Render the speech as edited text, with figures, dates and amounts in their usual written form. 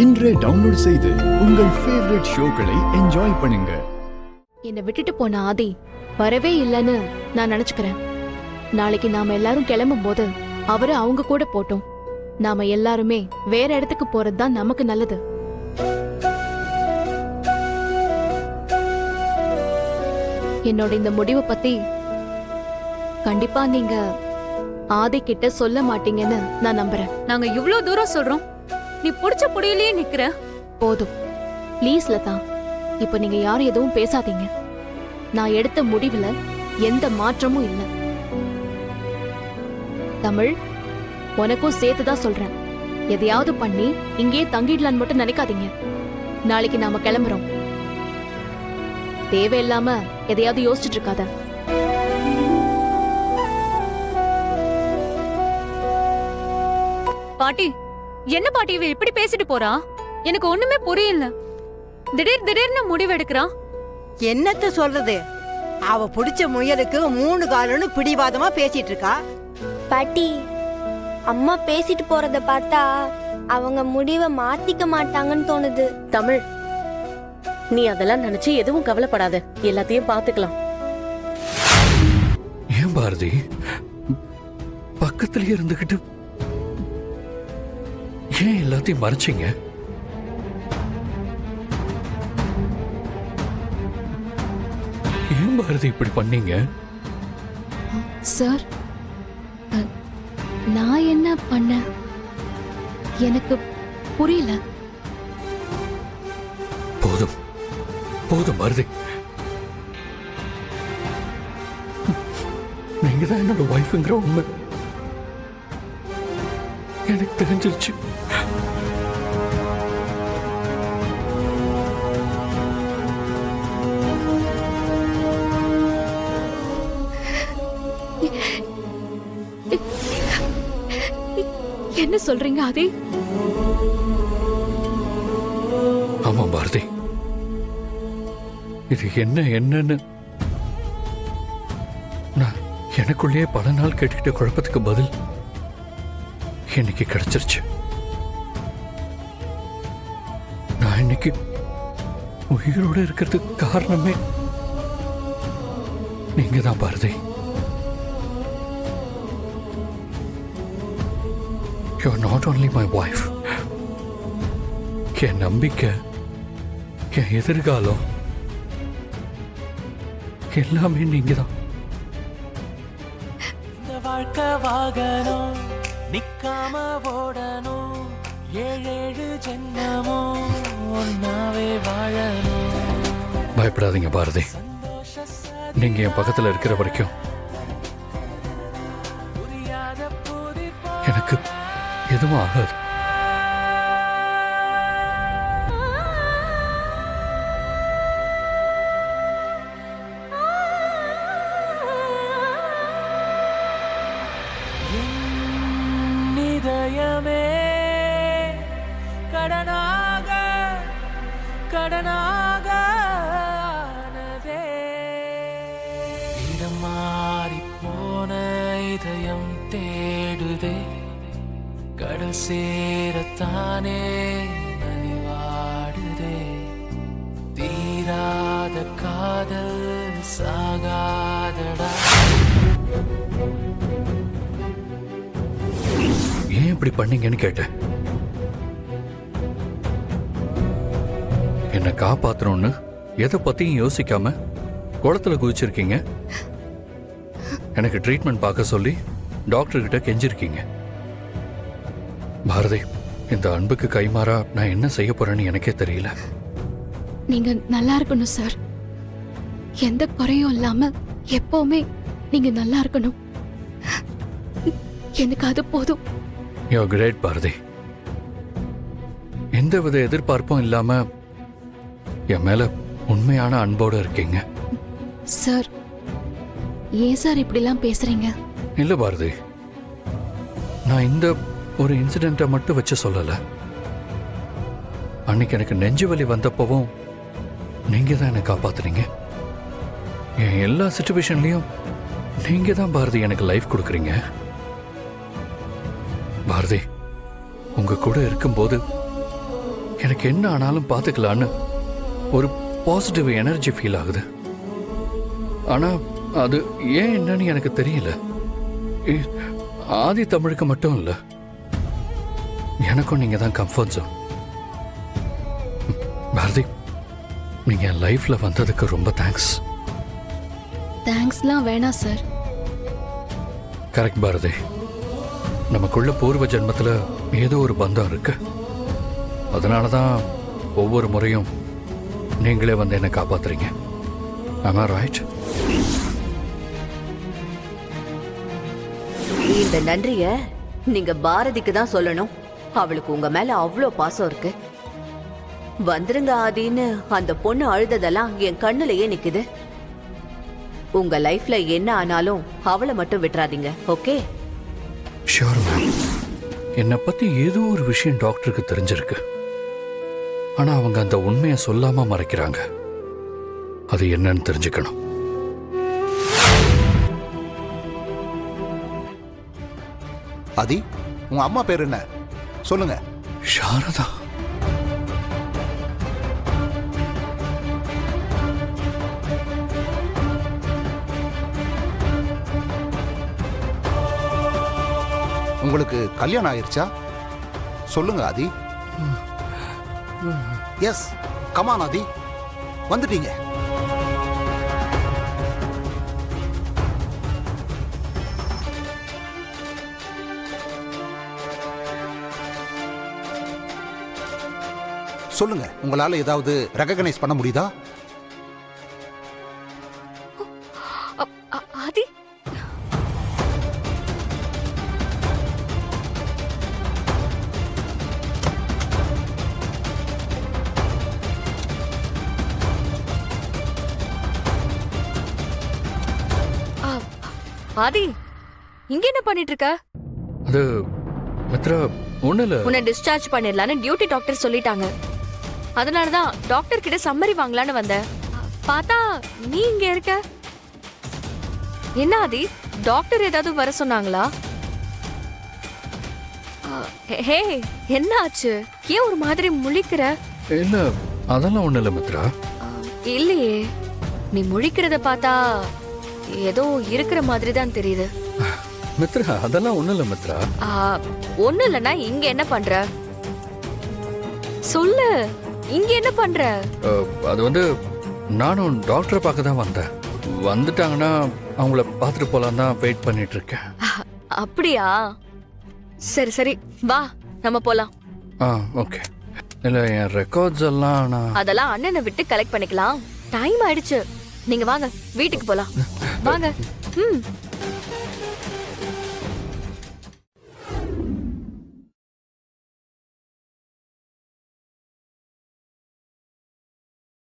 இன்றே டவுன்லோட் செய்து உங்கள் ஃபேவரட் ஷோக்களை என்ஜாய் பண்ணுங்க. என்னை விட்டுட்டு போன ஆதி வரவே இல்லைன்னு நான் நினைச்சுக்கிறேன். நாளைக்கு நாம எல்லாரும் கிளம்பும் போது அவரு அவங்க கூட போட்டோம். நாம எல்லாருமே வேற இடத்துக்கு போறதுதான் நமக்கு நல்லது. என்னோட இந்த முடிவை பத்தி கண்டிப்பா நீங்க ஆதி கிட்ட சொல்ல மாட்டீங்கன்னு நான் நம்புறேன். நாங்க இவ்ளோ தூரம் சொல்றோம், நீ புடிச்ச புடியிலேயே நிக்கிற. போதும் ப்ளீஸ் லதா, இப்ப நீங்க யாரும் எதுவும் பேசாதீங்க. நான் எடுத்த முடிவுல எந்த மாற்றமும் இல்லை. தமிழ், உனக்கும் சேர்த்துதான் சொல்றேன். எதையாவது பண்ணி இங்கேயே தங்கிடலான்னு மட்டும் நினைக்காதீங்க. நாளைக்கு நாம கிளம்புறோம். தேவையில்லாம எதையாவது யோசிச்சுட்டு இருக்காத. பாட்டி, என்ன பாட்டி இவ இப்படி பேசிட்டு போறா? எனக்கு ஒண்ணுமே புரியல. திடீர்னு முடிவெடுக்கிறா. என்னத்த சொல்றது? அவ பிடிச்ச முயலுக்கு 3 காலன்னு பிடிவாதமா பேசிட்டு இருக்கா. பாட்டி, அம்மா பேசிட்டு போறத பார்த்தா அவங்க முடிவை மாத்திக்க மாட்டாங்கன்னு தோணுது. தமிழ், நீ அதெல்லாம் நினைச்சு எதுவும் கவலைப்படாத, எல்லாத்தையும் பாத்துக்கலாம். ஏன் பாரதி பக்கத்திலேயே இருந்துகிட்டு ஏன் எல்லாத்தையும் மறைச்சிங்க? ஏன் பாரதி இப்படி பண்ணீங்க? சார், நான் என்ன பண்ண எனக்கு புரியல. போதும் போதும் பாரதி, நீங்க தான் என்னோட ஒய்ஃப்ங்கிற உண்மை எனக்கு தெரிஞ்சிருச்சு. என்ன சொல்றீங்க ஆதி? ஆமா பாரதி, இது என்னன்னு நான் எனக்குள்ளேயே பல நாள் கேட்டுக்கிட்ட குழப்பத்துக்கு பதில் இன்னைக்கு கிடைச்சிருச்சு. நான் இன்னைக்கு உயிரோட இருக்கிறதுக்கு காரணமே நீங்க தான் Bharathi. You are not only my wife. என் நம்பிக்கை, என் எதிர்காலம் எல்லாமே நீங்க தான். இந்த வாழ்க்கை வாகனம் நிக்காம ஓடணும், 7 ஜென்மமும் ஒன்னாவே வாழணும். பயப்படாதீங்க பாரதி, நீங்க என் பக்கத்துல இருக்கிற வரைக்கும் எனக்கு எதுவும் ஆகாது. இதயமே கடனாக ஆனதே, இடம் மாறி போன இதயம் தேடுதே, கடல் சேரத்தானே நனிவாடுதே, தீராத காதல் சாகாதடா. ஏன் இப்படி பண்ணீங்கன்னு கேட்டேன். என்னை காப்பாத்தணும்னு எதை பத்தியும் யோசிக்காம குளத்துல குதிச்சிருக்கீங்க. எனக்கு ட்ரீட்மெண்ட் பார்க்க சொல்லி டாக்டர் கிட்ட கெஞ்சிருக்கீங்க. பாரதி, இந்த அன்புக்கு கைமாறா நான் என்ன செய்ய போறேன்னு எனக்கே தெரியல. நீங்க நல்லா இருக்கணும் சார். எந்த குறையும் இல்லாம எப்பவுமே நீங்க நல்லா இருக்கணும். எனக்கு அது போதும். You're great Bharathi. எந்தவித எதிர்பார்ப்பும் இல்லாம என் மேல உண்மையான அன்போடு இருக்கீங்க. சார், ஏன் சார் இப்படிலாம் பேசுறீங்க? இல்ல பாரதி, நான் இந்த ஒரு இன்சிடென்ட்டை மட்டும் வச்சு சொல்லல. அன்னைக்கு எனக்கு நெஞ்சு வலி வந்தப்பவும் நீங்க தான் என்னை காப்பாத்துறீங்க. என் எல்லா சிச்சுவேஷன்லயும் நீங்க தான் பாரதி எனக்கு லைஃப் கொடுக்குறீங்க. பாரதி, உங்க கூட இருக்கும்போது எனக்கு என்ன ஆனாலும் பார்த்துக்கலான்னு ஒரு பாசிட்டிவ் எனர்ஜி ஃபீல் ஆகுது. ஆனா அது ஏன் என்னன்னு எனக்கு தெரியல. ஆதி தமிழுக்கு மட்டும் இல்ல, எனக்கும் நீங்க தான் கம்ஃபர்ட் ஜோன். பாரதி, நீங்க என் லைஃப்ல வந்ததுக்கு ரொம்ப தேங்க்ஸ். தேங்க்ஸ்லாம் வேணாம் சார். கரெக்ட் பாரதி, நமக்குள்ள பூர்வ ஜென்மத்துல ஏதோ ஒரு பந்தம் இருக்கு. அதனாலதான் ஒவ்வொரு முறையும் நீங்களே வந்து என்னை காப்பாத்துறீங்க. Am I right? இந்த நன்றிய நீங்க பாரதிக்கு தான் சொல்லணும். அவளுக்கு உங்க மேல அவ்வளோ பாசம் இருக்கு. வந்துருங்க ஆதின்னு அந்த பொண்ணு அழுததெல்லாம் என் கண்ணுலயே நிக்குது. உங்க லைஃப்ல என்ன ஆனாலும் அவளை மட்டும் விட்டுறாதீங்க, ஓகே? Sure ma'am. என்னை பத்தி ஏதோ ஒரு விஷயம் டாக்டருக்கு தெரிஞ்சிருக்கு. ஆனா அவங்க அந்த உண்மையை சொல்லாம மறைக்கிறாங்க. அது என்னன்னு தெரிஞ்சுக்கணும். ஆதி, உங்க அம்மா பேர் என்ன சொல்லுங்க. சாரதா. உங்களுக்கு கல்யாணம் ஆயிருச்சா? சொல்லுங்க ஆதி. எஸ், கமான் ஆதி, வந்துட்டீங்க. சொல்லுங்க, உங்களால ஏதாவது ரெகக்னைஸ் பண்ண முடியுதா? ஆதி, ஆதி, இங்க என்ன பண்ணிட்டு இருக்க? அது மித்ரா, ஒண்ணு இல்ல. உன்னை டிஸ்சார்ஜ் பண்ணிடலான்னு டியூட்டி டாக்டர் சொல்லிட்டாங்க. அதனாலதான் டாக்டர் கிட்ட சம்மரி வாங்கலான்னு வந்தேன். பார்த்தா நீ இங்க இருக்க. என்ன ஆதி, டாக்டர் ஏதாவது வர சொன்னாங்களா? ஹே, என்ன ஆச்சு? ஏன் ஒரு மாதிரி முழிக்கிற? இல்ல, அதெல்லாம் ஒண்ணு இல்ல மித்ரா. இல்லையே, நீ முழிக்கிறத பார்த்தா ஏதோ இருக்கிற மாதிரி தான் தெரியுது. மித்ரா, அதெல்லாம் ஒண்ணு இல்ல மித்ரா. ஒண்ணு இல்லைன்னா இங்க என்ன பண்ற? சொல்லு, இங்க என்ன பண்ற? அது வந்து நானும் டாக்டரை பார்க்க தான் வந்தேன். வந்துட்டாங்கன்னா அவங்கள பார்த்துட்டு போலாம் தான் வெயிட் பண்ணிட்டு இருக்கேன். அப்படியா? சரி சரி, வா நம்ம போலாம். ஓகே. இல்ல, என் ரெக்கார்ட்ஸ் எல்லாம் அதெல்லாம் அண்ணனை விட்டு கலெக்ட் பண்ணிக்கலாம். டைம் ஆயிடுச்சு. நீங்க வாங்க, வீட்டுக்கு போலாம். வாங்க.